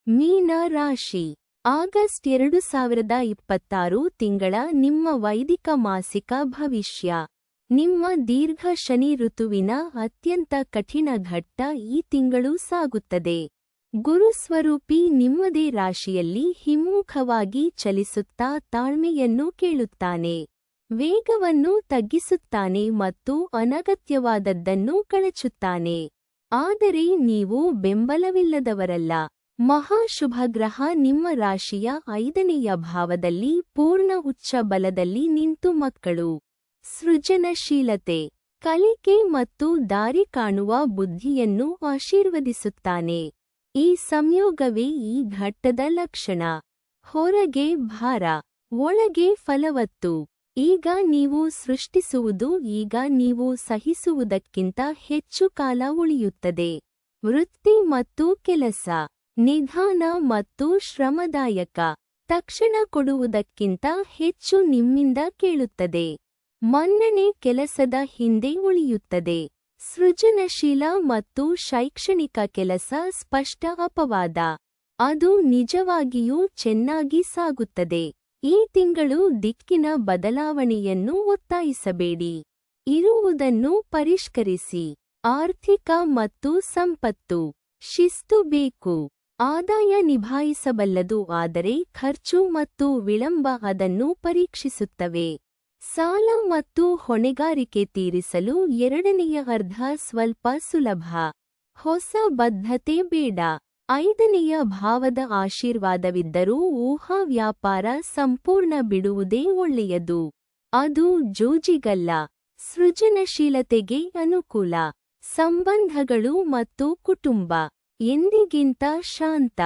ಮೀನ ರಾಶಿ. ಆಗಸ್ಟ್ 2026 ತಿಂಗಳ ನಿಮ್ಮ ವೈದಿಕ ಮಾಸಿಕ ಭವಿಷ್ಯ. ನಿಮ್ಮ ದೀರ್ಘ ಶನಿ ಋತುವಿನ ಅತ್ಯಂತ ಕಠಿಣ ಘಟ್ಟ ಈ ತಿಂಗಳು ಸಾಗುತ್ತದೆ. ಗುರುಸ್ವರೂಪಿ ನಿಮ್ಮದೇ ರಾಶಿಯಲ್ಲಿ ಹಿಮ್ಮುಖವಾಗಿ ಚಲಿಸುತ್ತಾ ತಾಳ್ಮೆಯನ್ನು ಕೇಳುತ್ತಾನೆ. ವೇಗವನ್ನು ತಗ್ಗಿಸುತ್ತಾನೆ ಮತ್ತು ಅನಗತ್ಯವಾದದ್ದನ್ನು ಕಳಚುತ್ತಾನೆ. ಆದರೆ ನೀವು ಬೆಂಬಲವಿಲ್ಲದವರಲ್ಲ. ಮಹಾಶುಭಗ್ರಹ ನಿಮ್ಮ ರಾಶಿಯ 5ನೇಯ ಭಾವದಲ್ಲಿ ಪೂರ್ಣ ಉಚ್ಚ ಬಲದಲ್ಲಿ ನಿಂತು ಮಕ್ಕಳು, ಸೃಜನಶೀಲತೆ, ಕಲಿಕೆ ಮತ್ತು ದಾರಿ ಕಾಣುವ ಬುದ್ಧಿಯನ್ನು ಆಶೀರ್ವದಿಸುತ್ತಾನೆ. ಈ ಸಂಯೋಗವೇ ಈ ಘಟ್ಟದ ಲಕ್ಷಣ. ಹೊರಗೆ ಭಾರ, ಒಳಗೆ ಫಲವತ್ತು. ಈಗ ನೀವು ಸೃಷ್ಟಿಸುವುದು ಈಗ ನೀವು ಸಹಿಸುವುದಕ್ಕಿಂತ ಹೆಚ್ಚು ಕಾಲ ಉಳಿಯುತ್ತದೆ. ವೃತ್ತಿ ಮತ್ತು ಕೆಲಸ ನಿಧಾನ ಮತ್ತು ಶ್ರಮದಾಯಕ. ತಕ್ಷಣ ಕೊಡುವುದಕ್ಕಿಂತ ಹೆಚ್ಚು ನಿಮ್ಮಿಂದ ಕೇಳುತ್ತದೆ. ಮನ್ನಣೆ ಕೆಲಸದ ಹಿಂದೆ ಉಳಿಯುತ್ತದೆ. ಸೃಜನಶೀಲ ಮತ್ತು ಶೈಕ್ಷಣಿಕ ಕೆಲಸ ಸ್ಪಷ್ಟ ಅಪವಾದ. ಅದು ನಿಜವಾಗಿಯೂ ಚೆನ್ನಾಗಿ ಸಾಗುತ್ತದೆ. ಈ ತಿಂಗಳು ದಿಕ್ಕಿನ ಬದಲಾವಣೆಯನ್ನು ಒತ್ತಾಯಿಸಬೇಡಿ. ಇರುವುದನ್ನು ಪರಿಷ್ಕರಿಸಿ. ಆರ್ಥಿಕ ಮತ್ತು ಸಂಪತ್ತು ಶಿಸ್ತು ಬೇಕು. ಆದಾಯ ನಿಭಾಯಿಸಬಲ್ಲದು ಆದರೆ ಖರ್ಚು ಮತ್ತು ವಿಳಂಬ ಅದನ್ನು ಪರೀಕ್ಷಿಸುತ್ತವೆ. ಸಾಲ ಮತ್ತು ಹೊಣೆಗಾರಿಕೆ ತೀರಿಸಲು 2ನೇಯ ಅರ್ಧ ಸ್ವಲ್ಪ ಸುಲಭ. ಹೊಸ ಬದ್ಧತೆ ಬೇಡ. 5ನೇಯ ಭಾವದ ಆಶೀರ್ವಾದವಿದ್ದರೂ ಊಹಾ ವ್ಯಾಪಾರ ಸಂಪೂರ್ಣ ಬಿಡುವುದೇ ಒಳ್ಳೆಯದು. ಅದು ಜೂಜಿಗಲ್ಲ. ಸೃಜನಶೀಲತೆಗೆ ಅನುಕೂಲ. ಸಂಬಂಧಗಳು ಮತ್ತು ಕುಟುಂಬ ಎಂದಿಗಿಂತ ಶಾಂತ.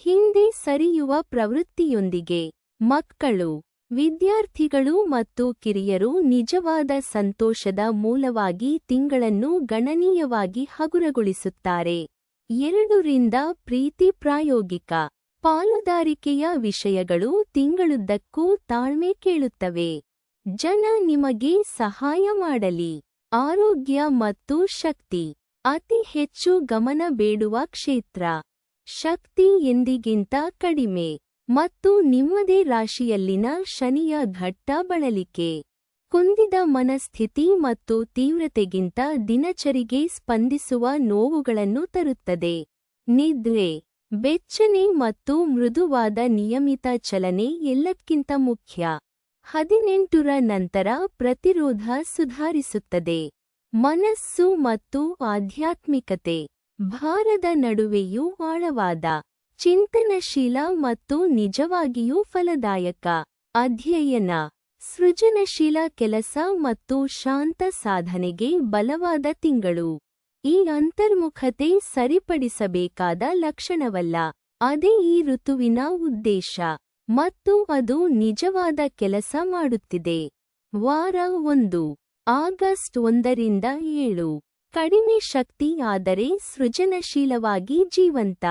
ಹಿಂದೆ ಸರಿಯುವ ಪ್ರವೃತ್ತಿಯೊಂದಿಗೆ. ಮಕ್ಕಳು, ವಿದ್ಯಾರ್ಥಿಗಳು ಮತ್ತು ಕಿರಿಯರು ನಿಜವಾದ ಸಂತೋಷದ ಮೂಲವಾಗಿ ತಿಂಗಳನ್ನು ಗಣನೀಯವಾಗಿ ಹಗುರಗೊಳಿಸುತ್ತಾರೆ. 2ರಿಂದ ಪ್ರೀತಿ ಪ್ರಾಯೋಗಿಕ ಪಾಲುದಾರಿಕೆಯ ವಿಷಯಗಳು ತಿಂಗಳುದ್ದಕ್ಕೂ ತಾಳ್ಮೆ ಕೇಳುತ್ತವೆ. ಜನ ನಿಮಗೆ ಸಹಾಯ ಮಾಡಲಿ. ಆರೋಗ್ಯ ಮತ್ತು ಶಕ್ತಿ ಅತಿ ಹೆಚ್ಚು ಗಮನ ಬೇಡುವ ಕ್ಷೇತ್ರ. ಶಕ್ತಿ ಎಂದಿಗಿಂತ ಕಡಿಮೆ ಮತ್ತು ನಿಮ್ಮದೇ ರಾಶಿಯಲ್ಲಿನ ಶನಿಯ ಘಟ್ಟ ಬಳಲಿಕೆ. ಕುಂದಿದ ಮನಸ್ಥಿತಿ ಮತ್ತು ತೀವ್ರತೆಗಿಂತ ದಿನಚರಿಗೆ ಸ್ಪಂದಿಸುವ ನೋವುಗಳನ್ನು ತರುತ್ತದೆ. ನಿದ್ರೆ, ಬೆಚ್ಚನೆ ಮತ್ತು ಮೃದುವಾದ ನಿಯಮಿತ ಚಲನೆ ಎಲ್ಲಕ್ಕಿಂತ ಮುಖ್ಯ. 18ರ ನಂತರ ಪ್ರತಿರೋಧ ಸುಧಾರಿಸುತ್ತದೆ. ಮನಸ್ಸು ಮತ್ತು ಆಧ್ಯಾತ್ಮಿಕತೆ ಭಾರದ ನಡುವೆಯೂ ಆಳವಾದ. ಚಿಂತನಶೀಲ ಮತ್ತು ನಿಜವಾಗಿಯೂ ಫಲದಾಯಕ. ಅಧ್ಯಯನ, ಸೃಜನಶೀಲ ಕೆಲಸ ಮತ್ತು ಶಾಂತ ಸಾಧನೆಗೆ ಬಲವಾದ ತಿಂಗಳು. ಈ ಅಂತರ್ಮುಖತೆ ಸರಿಪಡಿಸಬೇಕಾದ ಲಕ್ಷಣವಲ್ಲ. ಅದೇ ಈ ಋತುವಿನ ಉದ್ದೇಶ ಮತ್ತು ಅದು ನಿಜವಾದ ಕೆಲಸ ಮಾಡುತ್ತಿದೆ. ವಾರ 1 ಆಗಸ್ಟ್ 1ರಿಂದ 7. ಕಡಿಮೆ ಶಕ್ತಿ ಆದರೆ ಸೃಜನಶೀಲವಾಗಿ ಜೀವಂತ.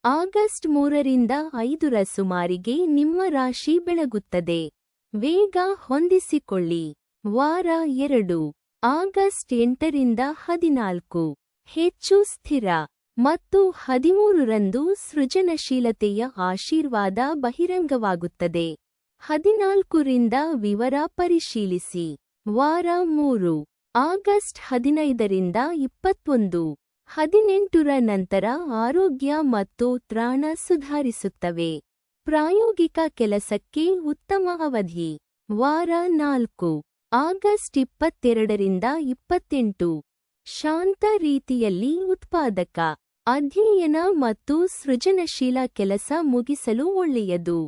ಆಗಸ್ಟ್ 3ರಿಂದ 5ರ ಸುಮಾರಿಗೆ ನಿಮ್ಮ ರಾಶಿ ಬೆಳಗುತ್ತದೆ. ವೇಗ ಹೊಂದಿಸಿಕೊಳ್ಳಿ. ವಾರ 2 ಆಗಸ್ಟ್ 8ರಿಂದ 14. ಹೆಚ್ಚು ಸ್ಥಿರ ಮತ್ತು 13ರಂದು ಸೃಜನಶೀಲತೆಯ ಆಶೀರ್ವಾದ ಬಹಿರಂಗವಾಗುತ್ತದೆ. 14ರಿಂದ ವಿವರ ಪರಿಶೀಲಿಸಿ. ವಾರ 3 ಆಗಸ್ಟ್ 15ರಿಂದ 21. 18ರ ನಂತರ ಆರೋಗ್ಯ ಮತ್ತು ತ್ರಾಣ ಸುಧಾರಿಸುತ್ತವೆ. ಪ್ರಾಯೋಗಿಕ ಕೆಲಸಕ್ಕೆ ಉತ್ತಮ ಅವಧಿ. ವಾರ 4 ಆಗಸ್ಟ್ 22ರಿಂದ 28. ಶಾಂತ ರೀತಿಯಲ್ಲಿ ಉತ್ಪಾದಕ. ಅಧ್ಯಯನ ಮತ್ತು ಸೃಜನಶೀಲ ಕೆಲಸ ಮುಗಿಸಲು ಒಳ್ಳೆಯದು.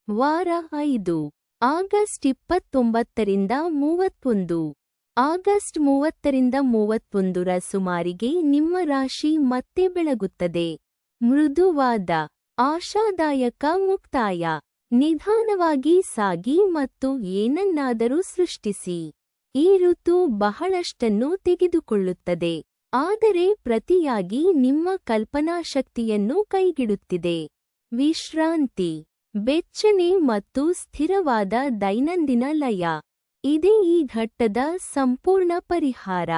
ವಾರ 5 ಆಗಸ್ಟ್ 29ರಿಂದ 31. ಆಗಸ್ಟ್ 30ರಿಂದ 31ರ ಸುಮಾರಿಗೆ ನಿಮ್ಮ ರಾಶಿ ಮತ್ತೆ ಬೆಳಗುತ್ತದೆ. ಮೃದುವಾದ, ಆಶಾದಾಯಕ ಮುಕ್ತಾಯ. ನಿಧಾನವಾಗಿ ಸಾಗಿ ಮತ್ತು ಏನನ್ನಾದರೂ ಸೃಷ್ಟಿಸಿ. ಈ ಋತು ಬಹಳಷ್ಟನ್ನು ತೆಗೆದುಕೊಳ್ಳುತ್ತದೆ ಆದರೆ ಪ್ರತಿಯಾಗಿ ನಿಮ್ಮ ಕಲ್ಪನಾಶಕ್ತಿಯನ್ನು ಕೈಗಿಡುತ್ತಿದೆ. ವಿಶ್ರಾಂತಿ, ಬೆಚ್ಚನೆ ಮತ್ತು ಸ್ಥಿರವಾದ ದೈನಂದಿನ ಲಯ ಇದೇ ಈ ಘಟ್ಟದ ಸಂಪೂರ್ಣ ಪರಿಹಾರ.